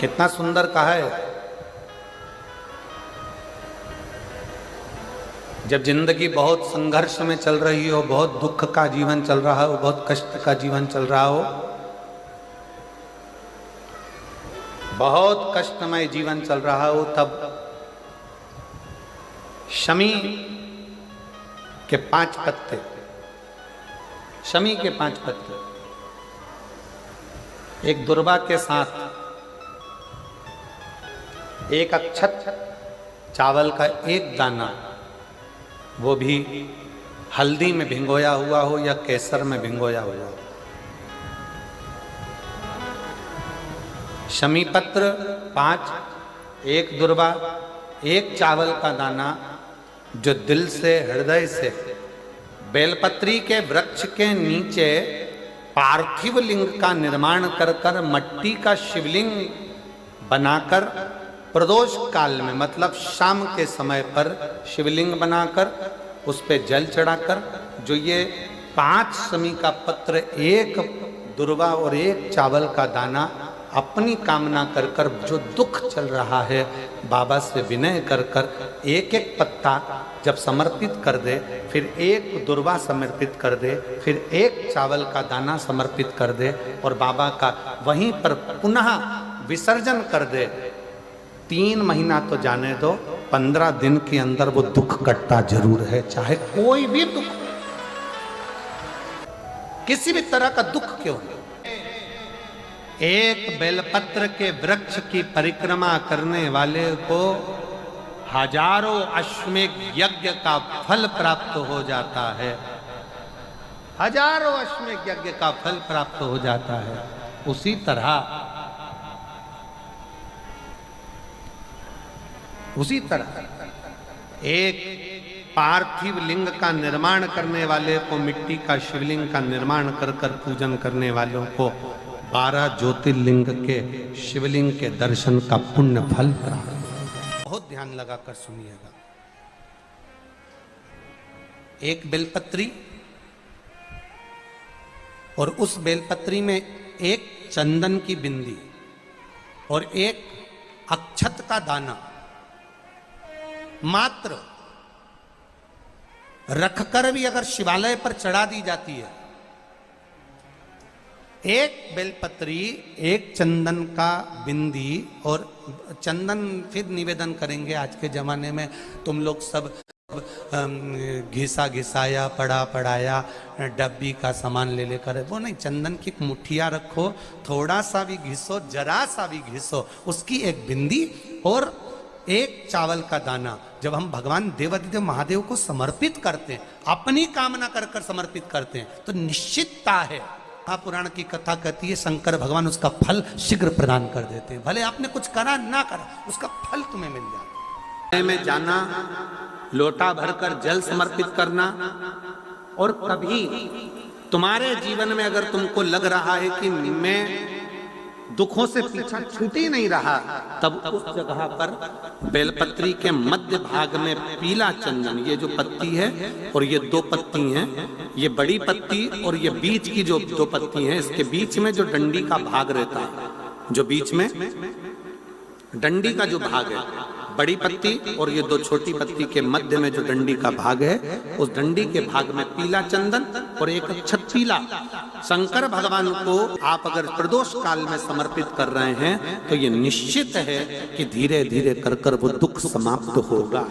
कितना सुंदर कहा है। जब जिंदगी बहुत संघर्ष में चल रही हो, बहुत दुख का जीवन चल रहा हो, बहुत कष्ट का जीवन चल रहा हो, बहुत कष्टमय जीवन चल रहा हो, तब शमी के 5 पत्ते, शमी के 5 पत्ते एक दुर्वा के साथ एक अक्षत चावल का एक दाना, वो भी हल्दी में भिंगोया हुआ हो या केसर में भिंगोया हुआ हो, शमी पत्र 5, एक दुर्वा, एक चावल का दाना, जो दिल से हृदय से बेलपत्री के वृक्ष के नीचे पार्थिव लिंग का निर्माण कर कर मट्टी का शिवलिंग बनाकर प्रदोष काल में, मतलब शाम के समय पर शिवलिंग बनाकर उस पे जल चढ़ाकर, जो ये 5 शमी का पत्र, एक दुर्वा और एक चावल का दाना, अपनी कामना कर कर, जो दुख चल रहा है बाबा से विनय कर कर एक एक पत्ता जब समर्पित कर दे, फिर एक दुर्वा समर्पित कर दे, फिर एक चावल का दाना समर्पित कर दे और बाबा का वहीं पर पुनः विसर्जन कर दे, 3 महीना तो जाने दो, 15 दिन के अंदर वो दुख कटता जरूर है, चाहे कोई भी दुख, किसी भी तरह का दुख क्यों हो। एक बेलपत्र के वृक्ष की परिक्रमा करने वाले को हजारों अश्वमेध यज्ञ का फल प्राप्त हो जाता है, हजारों अश्वमेध यज्ञ का फल प्राप्त हो जाता है। उसी तरह एक पार्थिव लिंग का निर्माण करने वाले को, मिट्टी का शिवलिंग का निर्माण कर कर पूजन करने वालों को 12 ज्योतिर्लिंग के शिवलिंग के दर्शन का पुण्य फल प्राप्त। बहुत ध्यान लगाकर सुनिएगा। एक बेलपत्री और उस बेलपत्री में एक चंदन की बिंदी और एक अक्षत का दाना मात्र रखकर भी अगर शिवालय पर चढ़ा दी जाती है, एक बेलपत्री, एक चंदन का बिंदी, और चंदन फिर निवेदन करेंगे। आज के जमाने में तुम लोग सब घिसा घिसाया, पड़ा पड़ाया, डब्बी का सामान ले लेकर, वो नहीं, चंदन की एक मुठिया रखो, थोड़ा सा भी घिसो, जरा सा भी घिसो, उसकी एक बिंदी और एक चावल का दाना, जब हम भगवान देवादिदेव महादेव को समर्पित करते हैं, अपनी कामना कर कर समर्पित करते हैं, तो निश्चितता है, महापुराण की कथा कहती है, शंकर भगवान उसका फल शीघ्र प्रदान कर देते हैं। भले आपने कुछ करा ना करा, उसका फल तुम्हें मिल जाता है। में जाना, लोटा भरकर जल समर्पित करना, और कभी तुम्हारे जीवन में अगर तुमको लग रहा है कि मैं दुखों से पीछा छूट ही नहीं रहा, तब उस जगह पर बेलपत्री के मध्य भाग में पीला चंदन, ये जो पत्ती है और ये 2 पत्ती हैं, ये बड़ी पत्ती और ये बीच की जो 2 पत्ती हैं, इसके बीच में जो डंडी का भाग रहता है, जो बीच में डंडी का जो भाग है, बड़ी पत्ती और ये 2 छोटी पत्ती के मध्य में जो डंडी का भाग है, उस डंडी के भाग में पीला चंदन और एक अक्षत पीला, शंकर भगवान को आप अगर प्रदोष काल में समर्पित कर रहे हैं, तो ये निश्चित है कि धीरे धीरे कर कर वो दुख समाप्त होगा,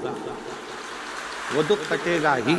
वो दुख कटेगा ही।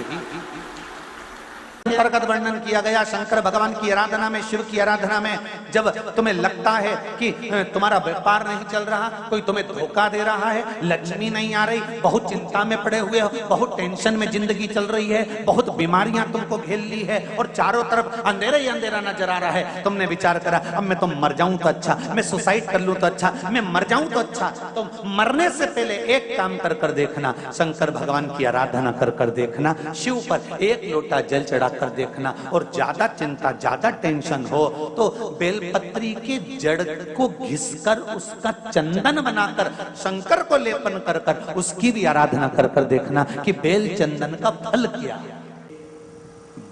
प्रगत वर्णन किया गया शंकर भगवान की आराधना में, शिव की आराधना में, जब तुम्हें लगता है कि तुम्हारा व्यापार नहीं चल रहा, कोई तुम्हें धोखा दे रहा है, लक्ष्मी नहीं आ रही, बहुत चिंता में पड़े हुए हो, बहुत टेंशन में जिंदगी चल रही है, बहुत बीमारियां तुमको घेर ली है और चारों तरफ अंधेरा ही अंधेरा नजर आ रहा है, तुमने विचार करा अब मैं तो मर जाऊं तो अच्छा, मैं सुसाइड कर लूं तो अच्छा, मैं मर जाऊं तो अच्छा, तो मरने से पहले एक काम कर कर देखना, शंकर भगवान की आराधना कर कर देखना, शिव पर एक लोटा जल चढ़ा कर देखना, और ज्यादा चिंता, ज्यादा टेंशन हो तो बेलपत्री के जड़ को घिसकर उसका चंदन बनाकर शंकर को लेपन कर कर उसकी भी आराधना कर कर देखना कि बेल चंदन का फल क्या।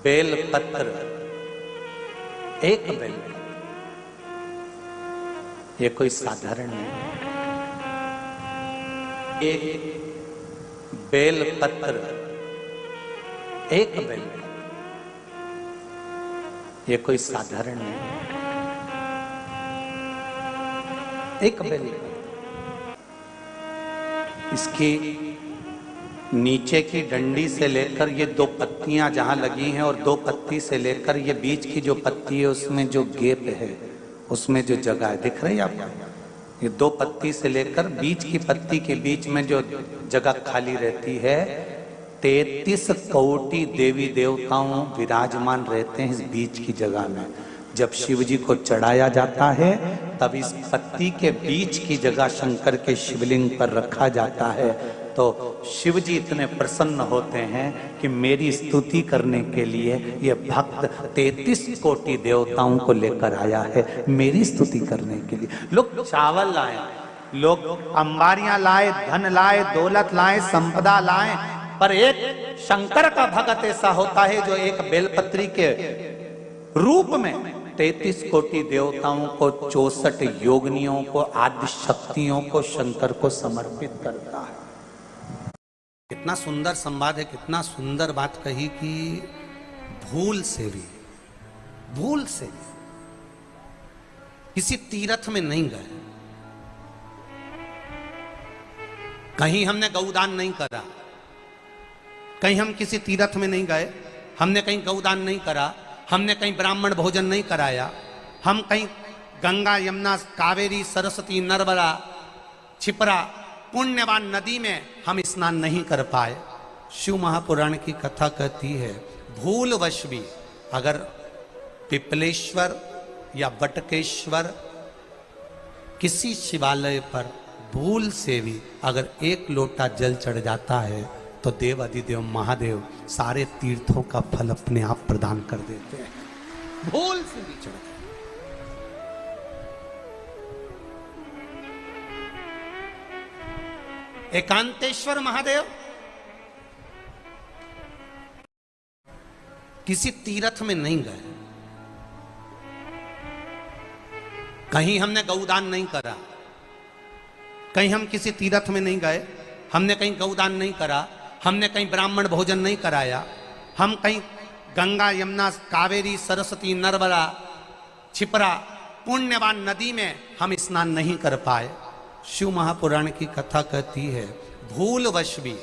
बेलपत्र, एक बेल, ये कोई साधारण नहीं। एक बेल पत्र, एक बेल, ये कोई साधारण नहीं। एक बेल, इसकी नीचे की डंडी से लेकर ये दो पत्तियां जहां लगी हैं और दो पत्ती से लेकर ये बीच की जो पत्ती है उसमें जो गैप है, उसमें जो जगह है, दिख रही है आपको? ये दो पत्ती से लेकर बीच की पत्ती के बीच में जो जगह खाली रहती है, 33 कोटि देवी देवताओं विराजमान रहते हैं इस बीच की जगह में। जब शिव जी को चढ़ाया जाता है तब इस पत्ती के बीच की जगह शंकर के शिवलिंग पर रखा जाता है, तो शिव जी इतने प्रसन्न होते हैं कि मेरी स्तुति करने के लिए ये भक्त 33 कोटि देवताओं को लेकर आया है, मेरी स्तुति करने के लिए। लोग चावल लाए, लोग अंबारियां लाए, धन लाए, दौलत लाए, संपदा लाए, पर एक शंकर का भक्त ऐसा होता है जो एक बेलपत्री के रूप में 33 कोटि देवताओं को, 64 योगिनियों को, आदि शक्तियों को शंकर को समर्पित करता है। कितना सुंदर संवाद है, कितना सुंदर बात कही कि भूल से भी किसी तीर्थ में नहीं गए, कहीं हमने गौदान नहीं करा, कहीं हम किसी तीर्थ में नहीं गए, हमने कहीं गौदान नहीं करा, हमने कहीं ब्राह्मण भोजन नहीं कराया, हम कहीं गंगा यमुना कावेरी सरस्वती नर्मदा छिपरा पुण्यवान नदी में हम स्नान नहीं कर पाए। शिव महापुराण की कथा कहती है भूलवश भी अगर पिपलेश्वर या बटकेश्वर किसी शिवालय पर भूल से भी अगर एक लोटा जल चढ़ जाता है तो देव अधिदेव महादेव सारे तीर्थों का फल अपने आप प्रदान कर देते हैं। भूल से भी चढ़, एकांतेश्वर महादेव किसी तीर्थ में नहीं गए, कहीं हमने गौदान नहीं करा, कहीं हम किसी तीर्थ में नहीं गए, हमने कहीं गौदान नहीं करा, हमने कहीं ब्राह्मण भोजन नहीं कराया, हम कहीं गंगा यमुना कावेरी सरस्वती नर्मदा छिपरा पुण्यवान नदी में हम स्नान नहीं कर पाए। शिव महापुराण की कथा कहती है भूलवश भी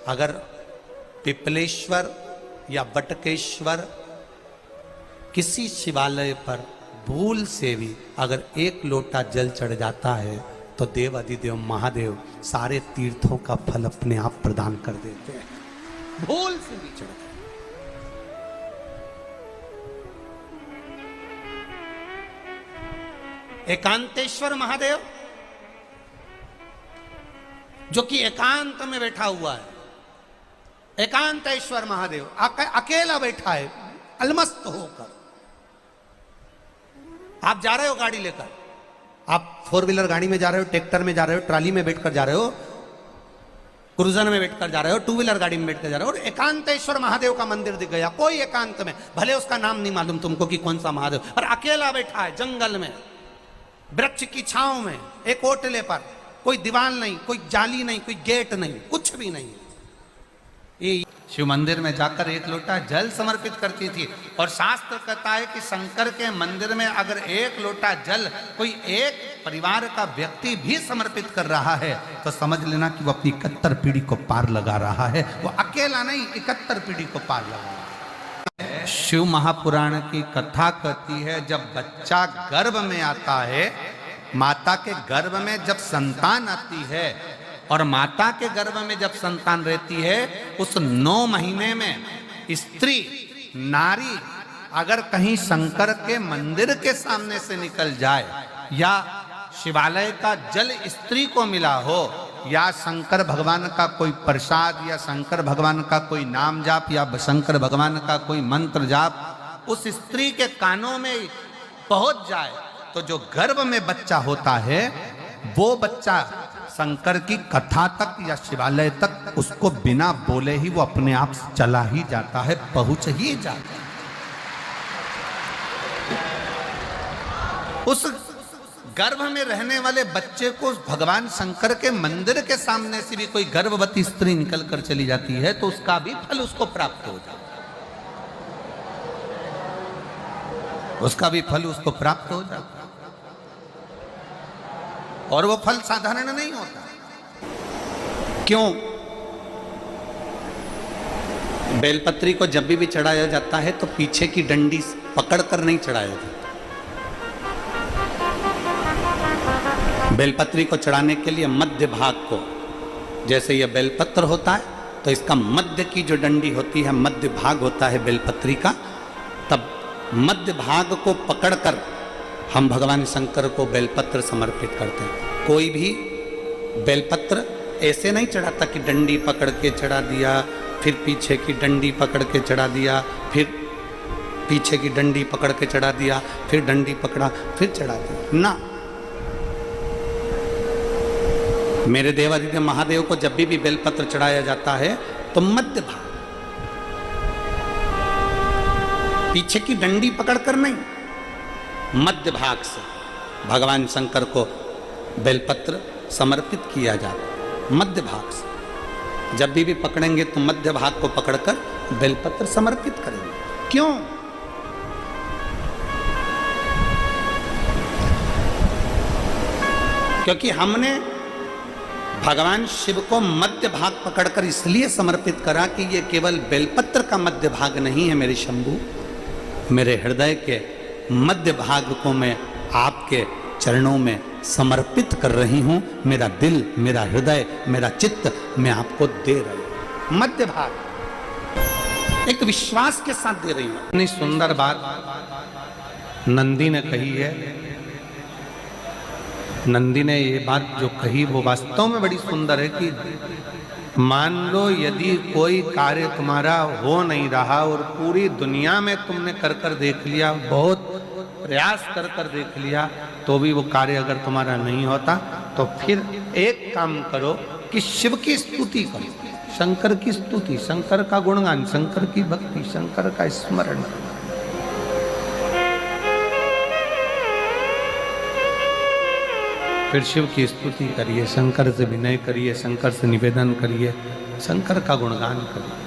अगर पिपलेश्वर या बटकेश्वर किसी शिवालय पर भूल से भी अगर एक लोटा जल चढ़ जाता है तो देव अधिदेव महादेव सारे तीर्थों का फल अपने आप प्रदान कर देते हैं। भूल से भी चढ़, एकांतेश्वर महादेव जो कि एकांत में बैठा हुआ है, एकांतेश्वर महादेव अकेला बैठा है अलमस्त होकर। आप जा रहे हो गाड़ी लेकर, आप 4 व्हीलर गाड़ी में जा रहे हो, ट्रैक्टर में जा रहे हो, ट्राली में बैठकर जा रहे हो, क्रूजर में बैठकर जा रहे हो, 2 व्हीलर गाड़ी में बैठकर जा रहे हो और एकांतेश्वर महादेव का मंदिर दिख गया, कोई एकांत में, भले उसका नाम नहीं मालूम तुमको कि कौन सा महादेव, और अकेला बैठा है जंगल में, वृक्ष की छांव में, एक ओटले पर, कोई दीवार नहीं, कोई जाली नहीं, कोई गेट नहीं, कुछ भी नहीं। ये शिव मंदिर में जाकर एक लोटा जल समर्पित करती थी और शास्त्र कहता है कि शंकर के मंदिर में अगर एक लोटा जल कोई एक परिवार का व्यक्ति भी समर्पित कर रहा है तो समझ लेना कि वो अपनी 71 पीढ़ी को पार लगा रहा है। वो अकेला नहीं, 71 पीढ़ी को पार लगा रहा है। शिव महापुराण की कथा कहती है जब बच्चा गर्भ में आता है, माता के गर्भ में जब संतान आती है और माता के गर्भ में जब संतान रहती है, उस 9 महीने में स्त्री नारी अगर कहीं शंकर के मंदिर के सामने से निकल जाए या शिवालय का जल स्त्री को मिला हो या शंकर भगवान का कोई प्रसाद या शंकर भगवान का कोई नाम जाप या शंकर भगवान का कोई मंत्र जाप उस स्त्री के कानों में पहुंच जाए तो जो गर्भ में बच्चा होता है वो बच्चा शंकर की कथा तक या शिवालय तक उसको बिना बोले ही वो अपने आप चला ही जाता है, पहुंच ही जाता है। उस गर्भ में रहने वाले बच्चे को भगवान शंकर के मंदिर के सामने से भी कोई गर्भवती स्त्री निकल कर चली जाती है तो उसका भी फल उसको प्राप्त हो जाता है, उसका भी फल उसको प्राप्त हो जाता है। और वो फल साधारण नहीं होता। क्यों? बेलपत्री को जब भी चढ़ाया जाता है तो पीछे की डंडी पकड़कर नहीं चढ़ाया जाता। बेलपत्री को चढ़ाने के लिए मध्य भाग को, जैसे यह बेलपत्र होता है तो इसका मध्य की जो डंडी होती है, मध्य भाग होता है बेलपत्री का, तब मध्य भाग को पकड़कर हम भगवान शंकर को बेलपत्र समर्पित करते हैं। कोई भी बेलपत्र ऐसे नहीं चढ़ाता कि डंडी पकड़ के चढ़ा दिया, फिर पीछे की डंडी पकड़ के चढ़ा दिया, फिर पीछे की डंडी पकड़ के चढ़ा दिया, फिर डंडी पकड़ा, फिर चढ़ा दिया ना। मेरे देवादिदेव महादेव को जब भी बेलपत्र चढ़ाया जाता है तो मध्य भाग, पीछे की डंडी पकड़कर नहीं, मध्य भाग से भगवान शंकर को बेलपत्र समर्पित किया जाता है। मध्य भाग से जब भी पकड़ेंगे तो मध्य भाग को पकड़कर बेलपत्र समर्पित करेंगे। क्यों? क्योंकि हमने भगवान शिव को मध्य भाग पकड़कर इसलिए समर्पित करा कि ये केवल बेलपत्र का मध्य भाग नहीं है मेरे शंभू, मेरे हृदय के मध्य भाग को मैं आपके चरणों में समर्पित कर रही हूं। मेरा दिल, मेरा हृदय, मेरा चित्त मैं आपको दे रही हूं। मध्य भाग एक विश्वास के साथ दे रही हूं। इतनी सुंदर बात नंदी ने कही है। नंदी ने ये बात जो कही वो वास्तव में बड़ी सुंदर है कि मान लो यदि कोई कार्य तुम्हारा हो नहीं रहा और पूरी दुनिया में तुमने कर कर देख लिया, बहुत प्रयास कर कर देख लिया, तो भी वो कार्य अगर तुम्हारा नहीं होता तो फिर एक काम करो कि शिव की स्तुति करो, शंकर की स्तुति, शंकर का गुणगान, शंकर की भक्ति, शंकर का स्मरण। फिर शिव की स्तुति करिए, शंकर से विनय करिए, शंकर से निवेदन करिए, शंकर का गुणगान करिए।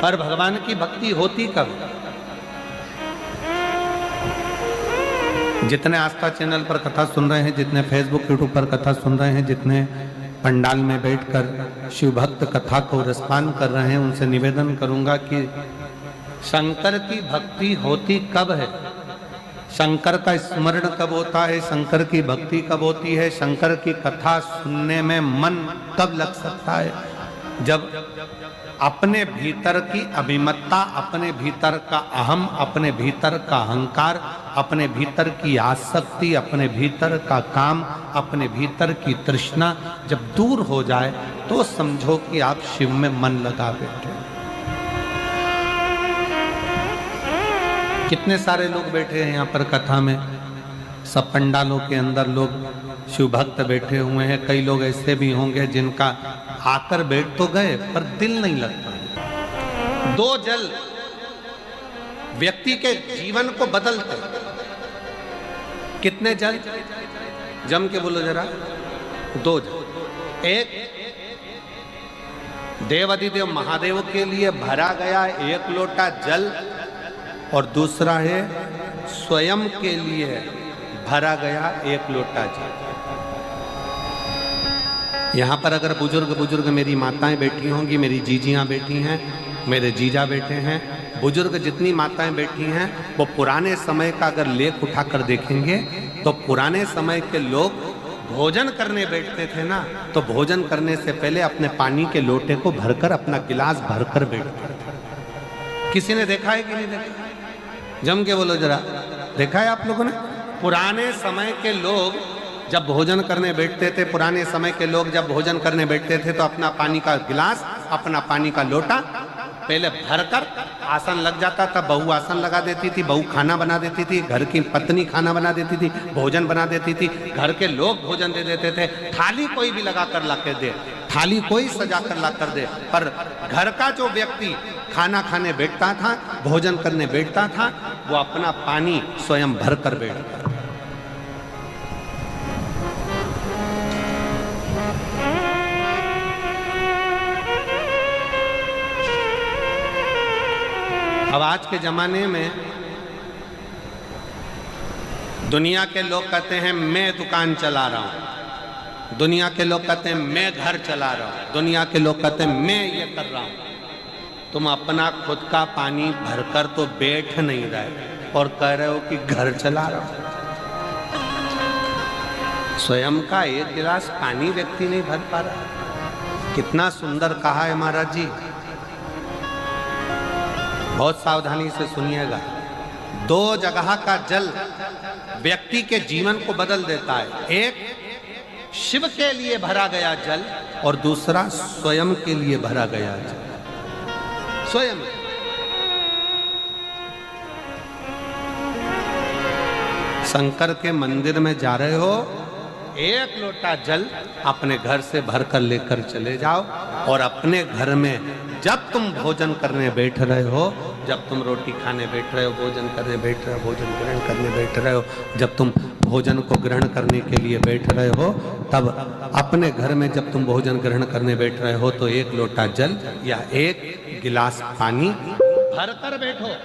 पर भगवान की भक्ति होती कब? जितने आस्था चैनल पर कथा सुन रहे हैं, जितने फेसबुक यूट्यूब पर कथा सुन रहे हैं, जितने पंडाल में बैठकर शिव भक्त कथा को रसपान कर रहे हैं, उनसे निवेदन करूंगा कि शंकर की भक्ति होती कब है, शंकर का स्मरण कब होता है, शंकर की भक्ति कब होती है, शंकर की कथा सुनने में मन कब लग सकता है? जब अपने भीतर की अभिमत्ता, अपने भीतर का अहम, अपने भीतर का अहंकार, अपने भीतर की आसक्ति, अपने भीतर का काम, अपने भीतर की तृष्णा जब दूर हो जाए तो समझो कि आप शिव में मन लगा बैठे। कितने सारे लोग बैठे हैं यहाँ पर कथा में, सब पंडालों के अंदर लोग शिव भक्त बैठे हुए हैं। कई लोग ऐसे भी होंगे जिनका आकर बैठ तो गए पर दिल नहीं लगता। दो जल व्यक्ति के जीवन को बदलते। कितने जल? जम के बोलो जरा। दो जल। एक देवादिदेव महादेव के लिए भरा गया एक लोटा जल और दूसरा है स्वयं के लिए भरा गया एक लोटा जल। यहाँ पर अगर बुजुर्ग मेरी माताएं बैठी होंगी, मेरी जीजियाँ बैठी हैं, मेरे जीजा बैठे हैं, बुजुर्ग जितनी माताएं बैठी हैं वो पुराने समय का अगर लेख उठाकर देखेंगे तो पुराने समय के लोग भोजन करने बैठते थे ना, तो भोजन करने से पहले अपने पानी के लोटे को भरकर, अपना गिलास भरकर बैठते थे। किसी ने देखा है कि नहीं देखा? जम के बोलो जरा, देखा है आप लोगों ने? पुराने समय के लोग जब भोजन करने बैठते थे, पुराने समय के लोग जब भोजन करने बैठते थे तो अपना पानी का गिलास, अपना पानी का लोटा पहले भरकर आसन लग जाता था, बहू आसन लगा देती थी, बहू खाना बना देती थी, घर की पत्नी खाना बना देती थी, भोजन बना देती थी, घर के लोग भोजन दे देते थे। थाली कोई भी लगा कर ला कर दे, थाली कोई सजा कर ला कर दे, पर घर का जो व्यक्ति खाना खाने बैठता था, भोजन करने बैठता था, वो अपना पानी स्वयं भर कर बैठता था। अब आज के जमाने में दुनिया के लोग कहते हैं मैं दुकान चला रहा हूं, दुनिया के लोग कहते हैं मैं घर चला रहा हूं, दुनिया के लोग कहते हैं मैं ये कर रहा हूं। तुम अपना खुद का पानी भरकर तो बैठ नहीं रहे और कह रहे हो कि घर चला रहा हूं। स्वयं का एक गिलास पानी व्यक्ति नहीं भर पा रहा। कितना सुंदर कहा है महाराज जी, बहुत सावधानी से सुनिएगा। दो जगह का जल व्यक्ति के जीवन को बदल देता है। एक शिव के लिए भरा गया जल और दूसरा स्वयं के लिए भरा गया जल। स्वयं शंकर के मंदिर में जा रहे हो, एक लोटा जल अपने घर से भरकर लेकर चले जाओ और अपने घर में जब तुम भोजन करने बैठ रहे हो, जब तुम रोटी खाने बैठ रहे हो, भोजन करने बैठ रहे हो, भोजन ग्रहण करने बैठ रहे हो, जब तुम भोजन को ग्रहण करने के लिए बैठ रहे हो, तब अपने घर में जब तुम भोजन ग्रहण करने बैठ रहे हो तो एक लोटा जल या एक गिलास पानी भर कर बैठो।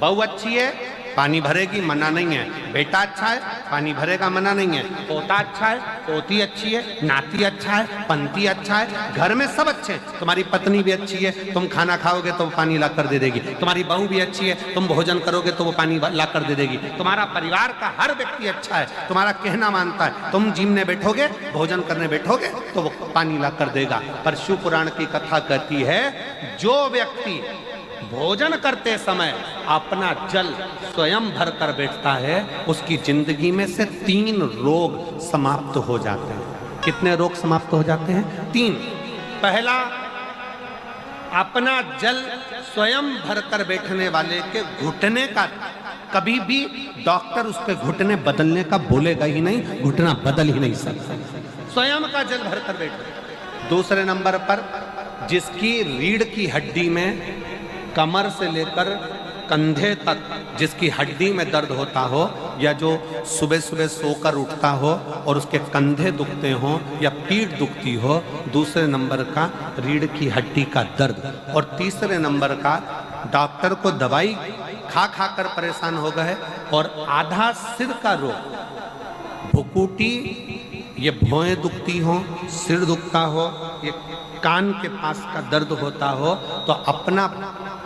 बहू अच्छी है, पानी भरेगी, मना नहीं है। बेटा अच्छा है, पानी भरेगा, मना नहीं है। पोता अच्छा है, पोती अच्छी है, नाती अच्छा है, पंती अच्छा है, घर में सब अच्छे हैं। तुम्हारी पत्नी भी अच्छी है, तुम खाना खाओगे तो वो पानी ला कर दे देगी। तुम्हारी बहू भी अच्छी है, तुम भोजन करोगे तो वो पानी ला कर दे देगी। तुम्हारा परिवार का हर व्यक्ति अच्छा है, तुम्हारा कहना मानता है। तुम जिमने बैठोगे, भोजन करने बैठोगे तो वो पानी ला कर देगा। पर शिव पुराण की कथा कहती है, जो व्यक्ति भोजन करते समय अपना जल स्वयं भर कर बैठता है, उसकी जिंदगी में से 3 रोग समाप्त हो जाते हैं। कितने रोग समाप्त हो जाते हैं? 3। पहला, अपना जल स्वयं भर कर बैठने वाले के घुटने का कभी भी डॉक्टर उसके घुटने बदलने का बोलेगा ही नहीं, घुटना बदल ही नहीं सकता। स्वयं का जल भर कर बैठे। दूसरे नंबर पर, जिसकी रीढ़ की हड्डी में कमर से लेकर कंधे तक जिसकी हड्डी में दर्द होता हो, या जो सुबह सुबह सोकर उठता हो और उसके कंधे दुखते हो या पीठ दुखती हो। दूसरे नंबर का रीढ़ की हड्डी का दर्द। और तीसरे नंबर का, डॉक्टर को दवाई खा खा कर परेशान हो गए और आधा सिर का रोग, भुकुटी, ये भौएं दुखती हो, सिर दुखता हो, ये कान के पास का दर्द होता हो, तो अपना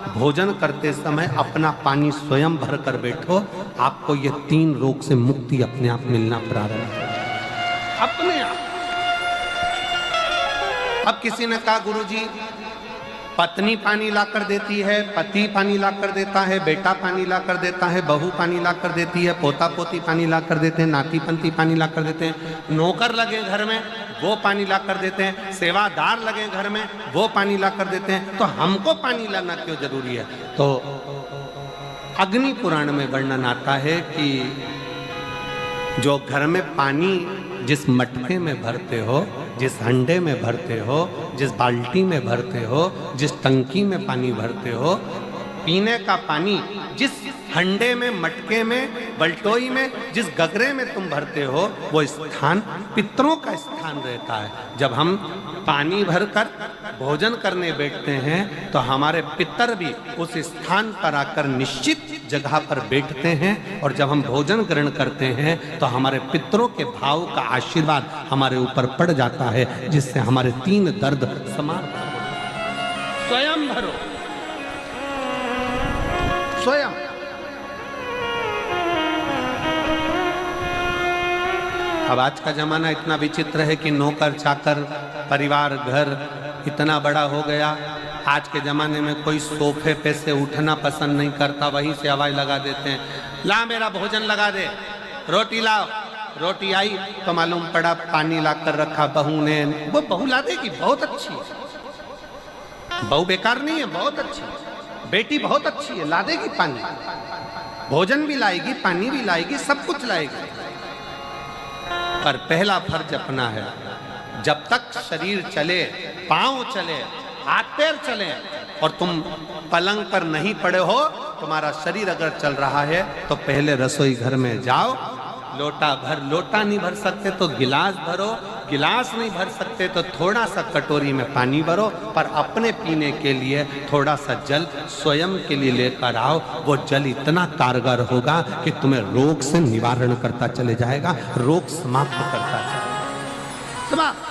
भोजन करते समय अपना पानी स्वयं भर कर बैठो। आपको ये 3 रोग से मुक्ति अपने आप मिलना प्रारंभ हो, अपने आप। अब किसी ने कहा, गुरुजी पत्नी पानी ला कर देती है, पति पानी ला कर देता है, बेटा पानी ला कर देता है, बहू पानी ला कर देती है, पोता पोती पानी ला कर देते हैं, नाती पंती पानी ला कर देते हैं, नौकर लगे घर में वो पानी ला कर देते हैं, सेवादार लगे घर में वो पानी ला कर देते हैं, तो हमको पानी लाना क्यों जरूरी है? तो अग्नि पुराण में वर्णन आता है कि जो घर में पानी जिस मटके में भरते हो, जिस हंडे में भरते हो, जिस बाल्टी में भरते हो, जिस टंकी में पानी भरते हो, पीने का पानी जिस हंडे में, मटके में, बल्टोई में, जिस गगरे में तुम भरते हो, वो स्थान पितरों का स्थान रहता है। जब हम पानी भरकर भोजन करने बैठते हैं तो हमारे पितर भी उस स्थान पर आकर निश्चित जगह पर बैठते हैं, और जब हम भोजन ग्रहण करते हैं तो हमारे पितरों के भाव का आशीर्वाद हमारे ऊपर पड़ जाता है, जिससे हमारे 3 दर्द समाप्त हो। स्वयं भरो, स्वयं। अब आज का जमाना इतना विचित्र है कि नौकर चाकर, परिवार, घर इतना बड़ा हो गया। आज के ज़माने में कोई सोफे पे से उठना पसंद नहीं करता, वहीं से आवाज़ लगा देते हैं, ला मेरा भोजन लगा दे, रोटी लाओ। रोटी आई तो मालूम पड़ा पानी ला कर रखा बहू ने, वो बहू ला देगी, बहुत अच्छी है। बहू बेकार नहीं है, बहुत अच्छी है, बेटी बहुत अच्छी है, ला देगी पानी, भोजन भी लाएगी, पानी भी लाएगी, सब कुछ लाएगी। पर पहला फर्ज अपना है, जब तक शरीर चले, पांव चले, हाथ पैर चले और तुम पलंग पर नहीं पड़े हो, तुम्हारा शरीर अगर चल रहा है तो पहले रसोई घर में जाओ, लोटा भर, लोटा नहीं भर सकते तो गिलास भरो, गिलास नहीं भर सकते तो थोड़ा सा कटोरी में पानी भरो, पर अपने पीने के लिए थोड़ा सा जल स्वयं के लिए लेकर आओ। वो जल इतना कारगर होगा कि तुम्हें रोग से निवारण करता चले जाएगा, रोग समाप्त करता चलेगा। समाप्त।